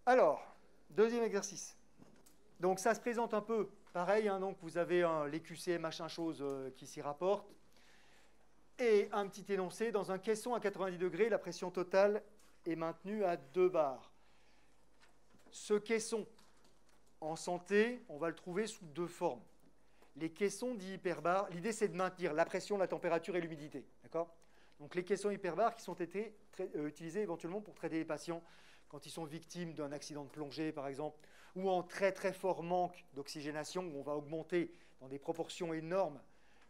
Alors, deuxième exercice. Donc ça se présente un peu pareil, hein, donc vous avez les QCM, machin chose qui s'y rapporte, et un petit énoncé. Dans un caisson à 90 degrés, la pression totale est maintenue à 2 bars. Ce caisson, en santé, on va le trouver sous 2 formes. Les caissons dits hyperbares, l'idée c'est de maintenir la pression, la température et l'humidité. D'accord ? Donc les caissons hyperbares qui sont utilisés éventuellement pour traiter les patients quand ils sont victimes d'un accident de plongée, par exemple, ou en très très fort manque d'oxygénation, où on va augmenter dans des proportions énormes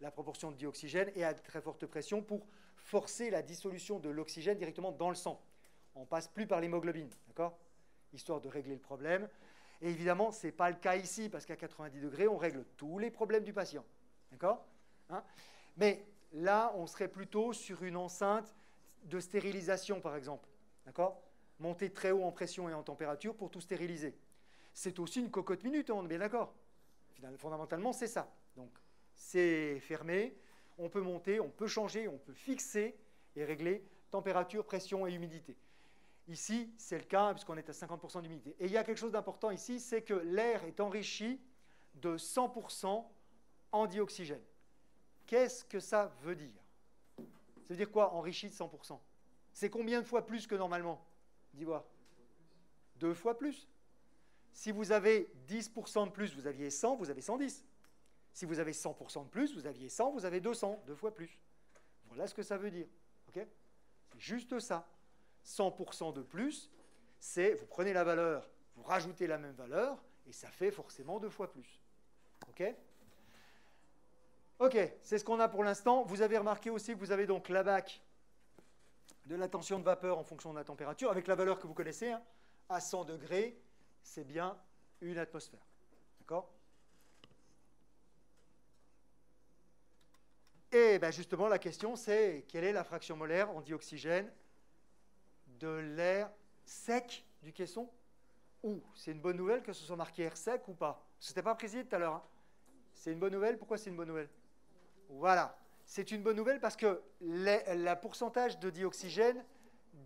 la proportion de dioxygène et à très forte pression pour forcer la dissolution de l'oxygène directement dans le sang. On ne passe plus par l'hémoglobine, d'accord ? Histoire de régler le problème. Et évidemment, ce n'est pas le cas ici, parce qu'à 90 degrés, on règle tous les problèmes du patient. D'accord ? Hein ? Mais là, on serait plutôt sur une enceinte de stérilisation, par exemple. D'accord ? Monter très haut en pression et en température pour tout stériliser. C'est aussi une cocotte minute, on est bien d'accord. Fondamentalement, c'est ça. Donc, c'est fermé, on peut monter, on peut changer, on peut fixer et régler température, pression et humidité. Ici, c'est le cas puisqu'on est à 50% d'humidité. Et il y a quelque chose d'important ici, c'est que l'air est enrichi de 100% en dioxygène. Qu'est-ce que ça veut dire? Ça veut dire quoi, enrichi de 100%? C'est combien de fois plus que normalement? Dis voir. 2 fois plus. Si vous avez 10% de plus, vous aviez 100, vous avez 110. Si vous avez 100% de plus, vous aviez 100, vous avez 200, 2 fois plus. Voilà ce que ça veut dire. Okay ? C'est juste ça. 100% de plus, c'est, vous prenez la valeur, vous rajoutez la même valeur, et ça fait forcément 2 fois plus. OK ? OK, c'est ce qu'on a pour l'instant. Vous avez remarqué aussi que vous avez donc la BAC de la tension de vapeur en fonction de la température, avec la valeur que vous connaissez, hein, à 100 degrés, c'est bien une atmosphère. D'accord ? Et ben justement, la question, c'est quelle est la fraction molaire en dioxygène de l'air sec du caisson? Ou c'est une bonne nouvelle que ce soit marqué air sec ou pas? Ce n'était pas précisé tout à l'heure. Hein. C'est une bonne nouvelle. Pourquoi c'est une bonne nouvelle? Voilà. C'est une bonne nouvelle parce que le pourcentage de dioxygène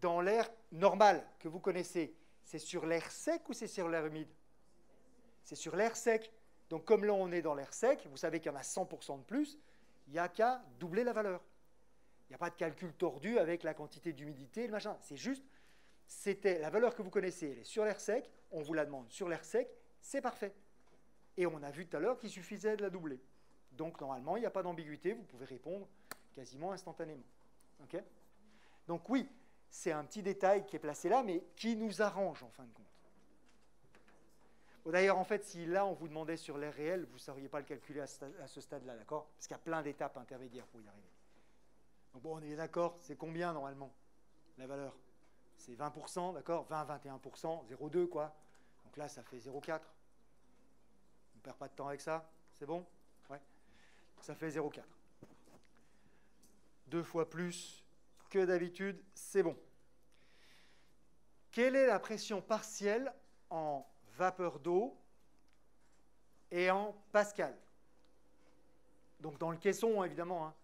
dans l'air normal que vous connaissez, c'est sur l'air sec ou c'est sur l'air humide? C'est sur l'air sec. Donc comme là on est dans l'air sec, vous savez qu'il y en a 100% de plus, il n'y a qu'à doubler la valeur. Il n'y a pas de calcul tordu avec la quantité d'humidité et le machin. C'est juste, c'était la valeur que vous connaissez, elle est sur l'air sec, on vous la demande sur l'air sec, c'est parfait. Et on a vu tout à l'heure qu'il suffisait de la doubler. Donc normalement, il n'y a pas d'ambiguïté, vous pouvez répondre quasiment instantanément. Okay ? Donc oui, c'est un petit détail qui est placé là, mais qui nous arrange en fin de compte. Bon, d'ailleurs, en fait, si là on vous demandait sur l'air réel, vous ne sauriez pas le calculer à ce stade-là, d'accord? Parce qu'il y a plein d'étapes intermédiaires pour y arriver. Donc bon, on est d'accord, c'est combien normalement la valeur? C'est 20%, d'accord? 20, 21%, 0,2 quoi. Donc là, ça fait 0,4. On ne perd pas de temps avec ça, c'est bon? Ouais. Ça fait 0,4. 2 fois plus que d'habitude, c'est bon. Quelle est la pression partielle en vapeur d'eau et en pascal? Donc dans le caisson, évidemment, hein,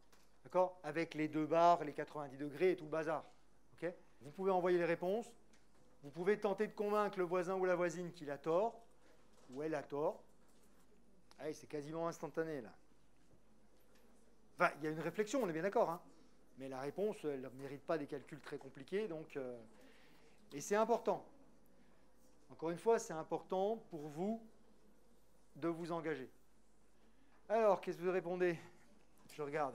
d'accord, avec les 2 bars, les 90 degrés et tout le bazar. Okay, vous pouvez envoyer les réponses. Vous pouvez tenter de convaincre le voisin ou la voisine qu'il a tort, ou elle a tort. Allez, c'est quasiment instantané, là. Enfin, il y a une réflexion, on est bien d'accord, hein, mais la réponse, elle ne mérite pas des calculs très compliqués, donc... et c'est important. Encore une fois, c'est important pour vous de vous engager. Alors, qu'est-ce que vous répondez? Je regarde.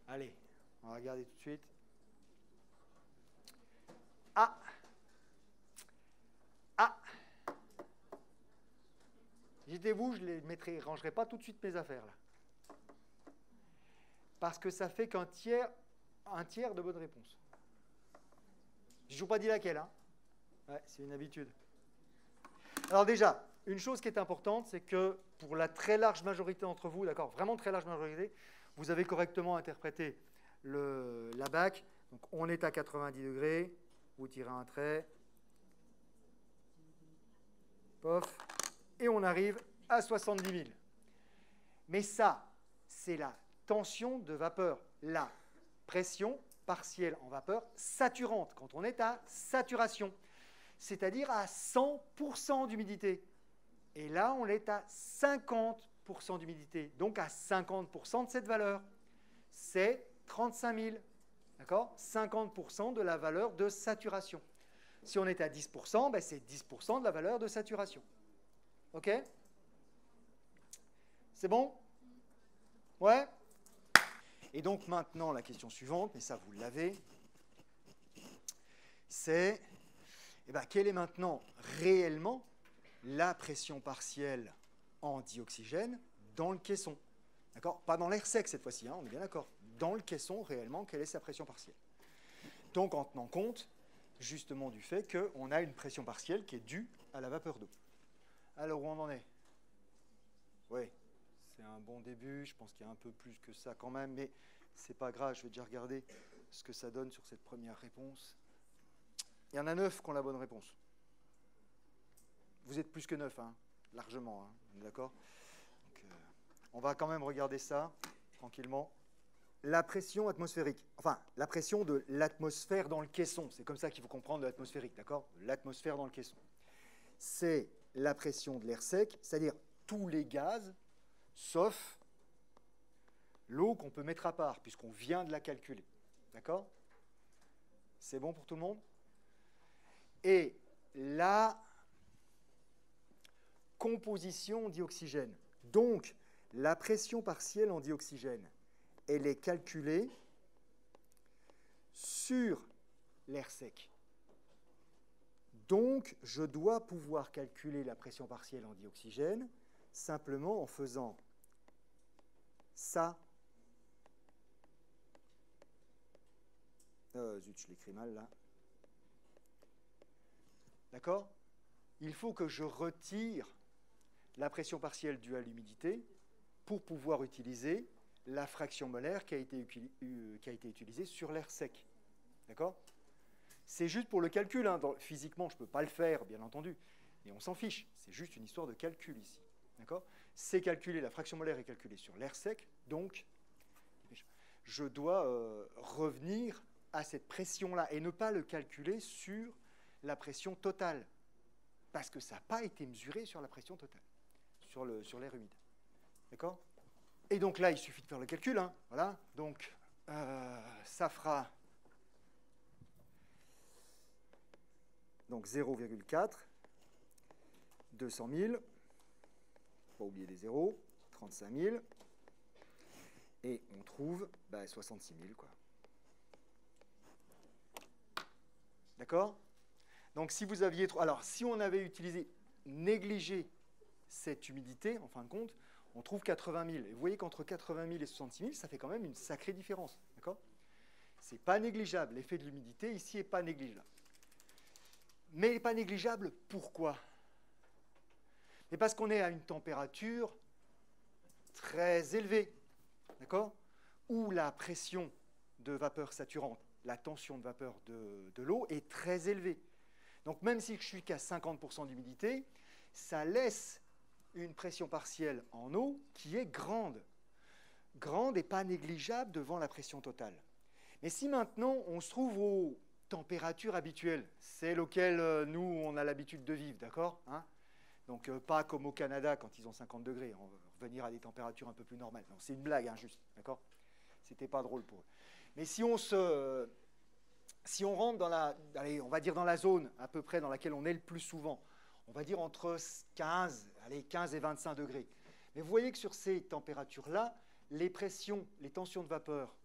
Allez, on va regarder tout de suite. Ah! Ah! J'étais vous, je ne rangerai pas tout de suite mes affaires, là. Parce que ça fait un tiers de bonnes réponses. Je n'ai toujours pas dit laquelle, hein? Ouais, c'est une habitude. Alors déjà, une chose qui est importante, c'est que pour la très large majorité d'entre vous, d'accord, vraiment très large majorité, vous avez correctement interprété la BAC. Donc on est à 90 degrés, vous tirez un trait, pof, et on arrive à 70 000. Mais ça, c'est la tension de vapeur, la pression partielle en vapeur saturante, quand on est à saturation. c'est-à-dire à 100% d'humidité. Et là, on est à 50% d'humidité, donc à 50% de cette valeur. C'est 35 000, d'accord? 50% de la valeur de saturation. Si on est à 10%, ben c'est 10% de la valeur de saturation. OK? C'est bon? Ouais? Et donc maintenant, la question suivante, mais ça vous l'avez, c'est quelle est maintenant réellement la pression partielle en dioxygène dans le caisson? D'accord? Pas dans l'air sec cette fois-ci, hein, on est bien d'accord. Dans le caisson, réellement, quelle est sa pression partielle? Donc en tenant compte justement du fait qu'on a une pression partielle qui est due à la vapeur d'eau. Alors où on en est? Oui, c'est un bon début, je pense qu'il y a un peu plus que ça quand même, mais c'est pas grave, je vais déjà regarder ce que ça donne sur cette première réponse. Il y en a 9 qui ont la bonne réponse. Vous êtes plus que 9, hein, largement, hein, d'accord? Donc, on va quand même regarder ça, tranquillement. La pression atmosphérique, enfin, la pression de l'atmosphère dans le caisson, c'est comme ça qu'il faut comprendre l'atmosphérique, d'accord? L'atmosphère dans le caisson. C'est la pression de l'air sec, c'est-à-dire tous les gaz, sauf l'eau qu'on peut mettre à part, puisqu'on vient de la calculer. D'accord? C'est bon pour tout le monde? Et la composition dioxygène. Donc, la pression partielle en dioxygène, elle est calculée sur l'air sec. Donc, je dois pouvoir calculer la pression partielle en dioxygène simplement en faisant ça. Zut, je l'écris mal là. D'accord? Il faut que je retire la pression partielle due à l'humidité pour pouvoir utiliser la fraction molaire qui a été utilisée sur l'air sec. D'accord? C'est juste pour le calcul. Hein. Physiquement, je ne peux pas le faire, bien entendu, mais on s'en fiche. C'est juste une histoire de calcul ici. D'accord? C'est calculé, la fraction molaire est calculée sur l'air sec, donc je dois revenir à cette pression-là et ne pas le calculer sur la pression totale, parce que ça n'a pas été mesuré sur la pression totale, sur l'air humide. D'accord? Et donc là, il suffit de faire le calcul. Hein, voilà. Donc, ça fera donc 0,4, 200 000, pas oublier les zéros, 35 000, et on trouve 66 000, quoi. D'accord? Donc si vous aviez... Alors, si on avait négligé cette humidité, en fin de compte, on trouve 80 000. Et vous voyez qu'entre 80 000 et 66 000, ça fait quand même une sacrée différence. D'accord? C'est pas négligeable. L'effet de l'humidité, ici, n'est pas négligeable. Mais il n'est pas négligeable, pourquoi? Mais parce qu'on est à une température très élevée, d'accord? Où la pression de vapeur saturante, la tension de vapeur de l'eau est très élevée. Donc même si je suis qu'à 50% d'humidité, ça laisse une pression partielle en eau qui est grande. Grande et pas négligeable devant la pression totale. Mais si maintenant on se trouve aux températures habituelles, celles auxquelles nous on a l'habitude de vivre, d'accord, hein? Donc pas comme au Canada quand ils ont 50 degrés, on va revenir à des températures un peu plus normales. C'est une blague, hein, juste, d'accord? C'était pas drôle pour eux. Mais si on rentre dans allez, on va dire dans la zone à peu près dans laquelle on est le plus souvent, on va dire entre 15 et 25 degrés. Mais vous voyez que sur ces températures-là, les pressions, les tensions de vapeur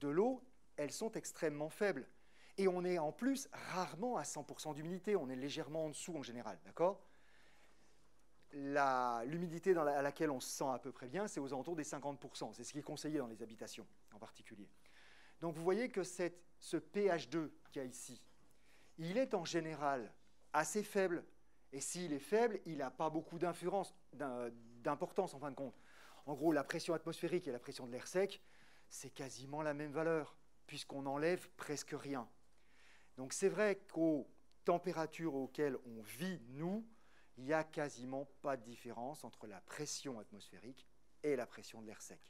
de l'eau, elles sont extrêmement faibles. Et on est en plus rarement à 100% d'humidité, on est légèrement en dessous en général, d'accord? L'humidité à laquelle on se sent à peu près bien, c'est aux alentours des 50%. C'est ce qui est conseillé dans les habitations en particulier. Donc vous voyez que ce pH2 qu'il y a ici, il est en général assez faible. Et s'il est faible, il n'a pas beaucoup d'importance en fin de compte. En gros, la pression atmosphérique et la pression de l'air sec, c'est quasiment la même valeur, puisqu'on enlève presque rien. Donc c'est vrai qu'aux températures auxquelles on vit, nous, il n'y a quasiment pas de différence entre la pression atmosphérique et la pression de l'air sec.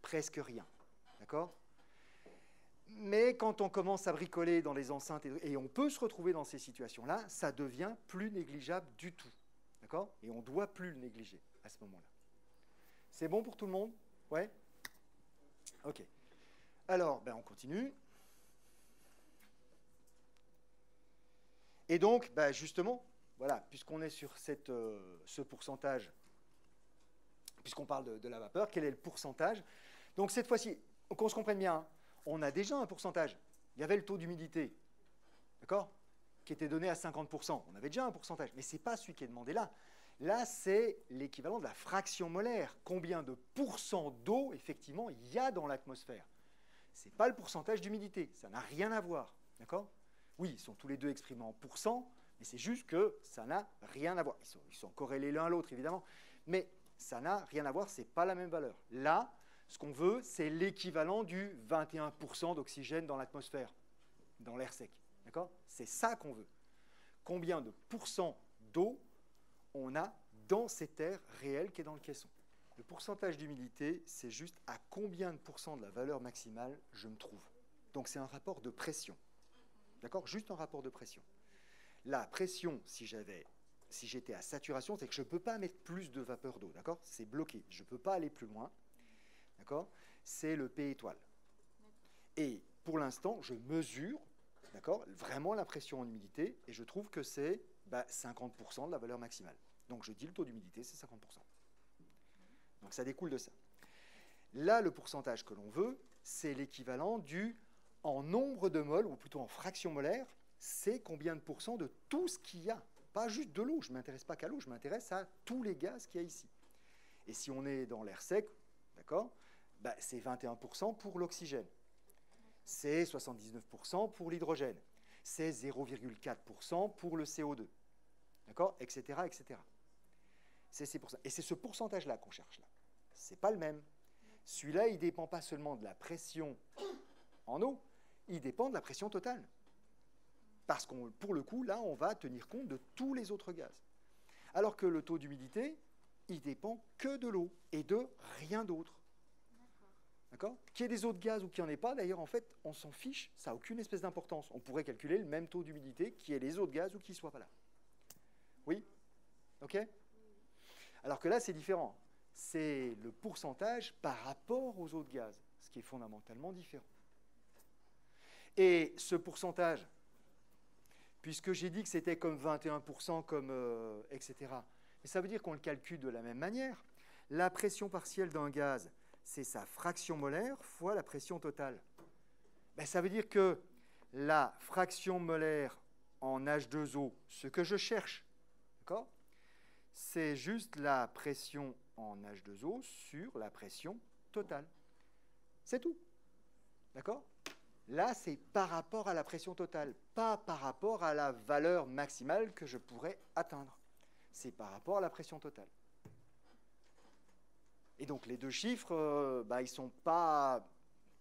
Presque rien. D'accord? Mais quand on commence à bricoler dans les enceintes, et on peut se retrouver dans ces situations-là, ça devient plus négligeable du tout. D'accord? Et on ne doit plus le négliger à ce moment-là. C'est bon pour tout le monde? Ouais? OK. Alors, ben, on continue. Et donc, ben, justement, voilà, puisqu'on est sur ce pourcentage, puisqu'on parle de la vapeur, quel est le pourcentage? Donc cette fois-ci, qu'on se comprenne bien, hein, on a déjà un pourcentage. Il y avait le taux d'humidité, d'accord, qui était donné à 50%. On avait déjà un pourcentage, mais ce n'est pas celui qui est demandé là. Là, c'est l'équivalent de la fraction molaire. Combien de pourcents d'eau, effectivement, il y a dans l'atmosphère? Ce n'est pas le pourcentage d'humidité, ça n'a rien à voir, d'accord? Oui, ils sont tous les deux exprimés en pourcents, mais c'est juste que ça n'a rien à voir. Ils sont corrélés l'un à l'autre, évidemment, mais ça n'a rien à voir, ce n'est pas la même valeur. Là, ce qu'on veut, c'est l'équivalent du 21% d'oxygène dans l'atmosphère, dans l'air sec. D'accord? C'est ça qu'on veut. Combien de pourcents d'eau on a dans cet air réel qui est dans le caisson? Le pourcentage d'humidité, c'est juste à combien de pourcents de la valeur maximale je me trouve. Donc c'est un rapport de pression. D'accord? Juste un rapport de pression. La pression, si j'étais à saturation, c'est que je ne peux pas mettre plus de vapeur d'eau. D'accord? C'est bloqué. Je ne peux pas aller plus loin. D'accord? C'est le P étoile. Et pour l'instant, je mesure, d'accord, vraiment la pression en humidité, et je trouve que c'est 50% de la valeur maximale. Donc je dis le taux d'humidité, c'est 50%. Donc ça découle de ça. Là, le pourcentage que l'on veut, c'est l'équivalent du, en nombre de moles, ou plutôt en fraction molaire, c'est combien de pourcents de tout ce qu'il y a. Pas juste de l'eau, je ne m'intéresse pas qu'à l'eau, je m'intéresse à tous les gaz qu'il y a ici. Et si on est dans l'air sec, d'accord, c'est 21% pour l'oxygène, c'est 79% pour l'hydrogène, c'est 0,4% pour le CO2, d'accord, etc., etc. C'est ces pourcentages. Et c'est ce pourcentage-là qu'on cherche là. Ce n'est pas le même. Celui-là, il ne dépend pas seulement de la pression en eau, il dépend de la pression totale. Parce que pour le coup, là, on va tenir compte de tous les autres gaz. Alors que le taux d'humidité, il dépend que de l'eau et de rien d'autre. D'accord? Qu'il y ait des autres gaz ou qu'il n'y en ait pas, d'ailleurs, en fait, on s'en fiche, ça n'a aucune espèce d'importance. On pourrait calculer le même taux d'humidité, qu'il y ait les autres gaz ou qu'ils ne soient pas là. Oui? OK? Alors que là, c'est différent. C'est le pourcentage par rapport aux autres gaz, ce qui est fondamentalement différent. Et ce pourcentage, puisque j'ai dit que c'était comme 21%, comme etc., mais ça veut dire qu'on le calcule de la même manière. La pression partielle d'un gaz, c'est sa fraction molaire fois la pression totale. Ça veut dire que la fraction molaire en H2O, ce que je cherche, d'accord, c'est juste la pression en H2O sur la pression totale. C'est tout. D'accord? Là, c'est par rapport à la pression totale, pas par rapport à la valeur maximale que je pourrais atteindre. C'est par rapport à la pression totale. Et donc, les deux chiffres, ils ne sont pas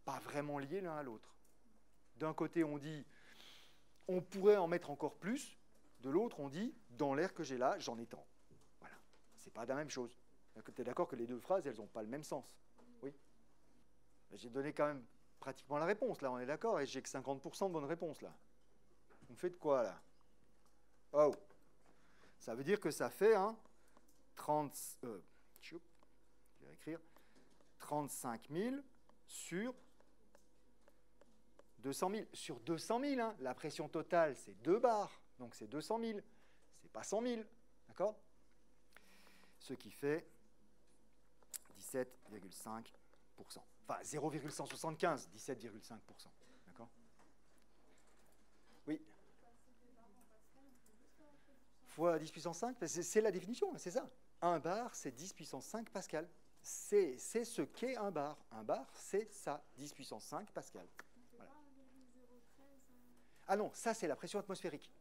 vraiment liés l'un à l'autre. D'un côté, on dit, on pourrait en mettre encore plus. De l'autre, on dit, dans l'air que j'ai là, j'en ai tant. Voilà. Ce n'est pas la même chose. Tu es d'accord que les deux phrases, elles n'ont pas le même sens? Oui. J'ai donné quand même pratiquement la réponse, là, on est d'accord, et j'ai que 50% de bonnes réponses, là. Vous me faites quoi, là? Oh! Ça veut dire que ça fait 35 000 sur 200 000. Sur 200 000, hein, la pression totale, c'est 2 bars, donc c'est 200 000. C'est pas 100 000, d'accord? Ce qui fait 17,5%. Enfin, 0,175, 17,5%. D'accord? Oui. Fois 10 puissance 5, c'est la définition, c'est ça. 1 bar, c'est 10 puissance 5 pascal. C'est ce qu'est un bar. Un bar, c'est ça, 10 puissance 5 pascal. Voilà. Ah non, ça, c'est la pression atmosphérique.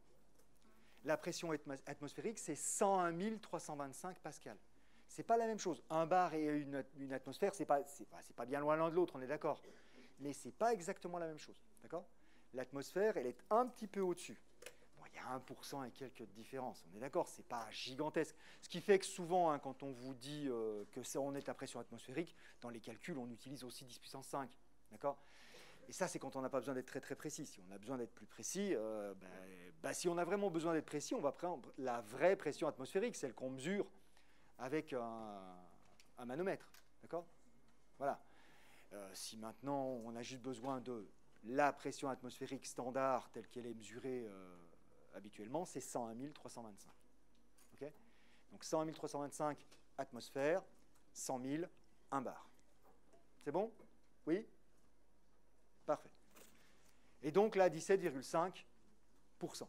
La pression atmosphérique, c'est 101 325 pascal. Ce n'est pas la même chose. Un bar et une atmosphère, c'est pas bien loin l'un de l'autre, on est d'accord. Mais ce n'est pas exactement la même chose. D'accord? L'atmosphère, elle est un petit peu au-dessus. Bon, il y a 1% et quelques différences, on est d'accord, ce n'est pas gigantesque. Ce qui fait que souvent, quand on vous dit on est à pression atmosphérique, dans les calculs, on utilise aussi 10 puissance 5. D'accord? Et ça, c'est quand on n'a pas besoin d'être très très précis. Si on a besoin d'être plus précis, si on a vraiment besoin d'être précis, on va prendre la vraie pression atmosphérique, celle qu'on mesure avec un manomètre. D'accord? Voilà. Si maintenant on a juste besoin de la pression atmosphérique standard telle qu'elle est mesurée habituellement, c'est 101 325. Okay? Donc 101 325 atmosphères, 100 000, 1 bar. C'est bon? Oui? Parfait. Et donc là, 17,5%.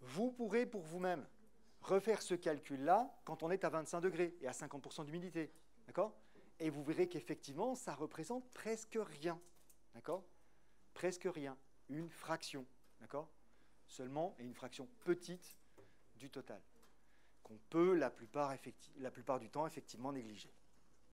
Vous pourrez pour vous-même refaire ce calcul-là quand on est à 25 degrés et à 50% d'humidité. D'accord? Et vous verrez qu'effectivement, ça représente presque rien. D'accord? Presque rien. Une fraction. D'accord? Seulement, et une fraction petite du total. Qu'on peut la plupart du temps effectivement négliger.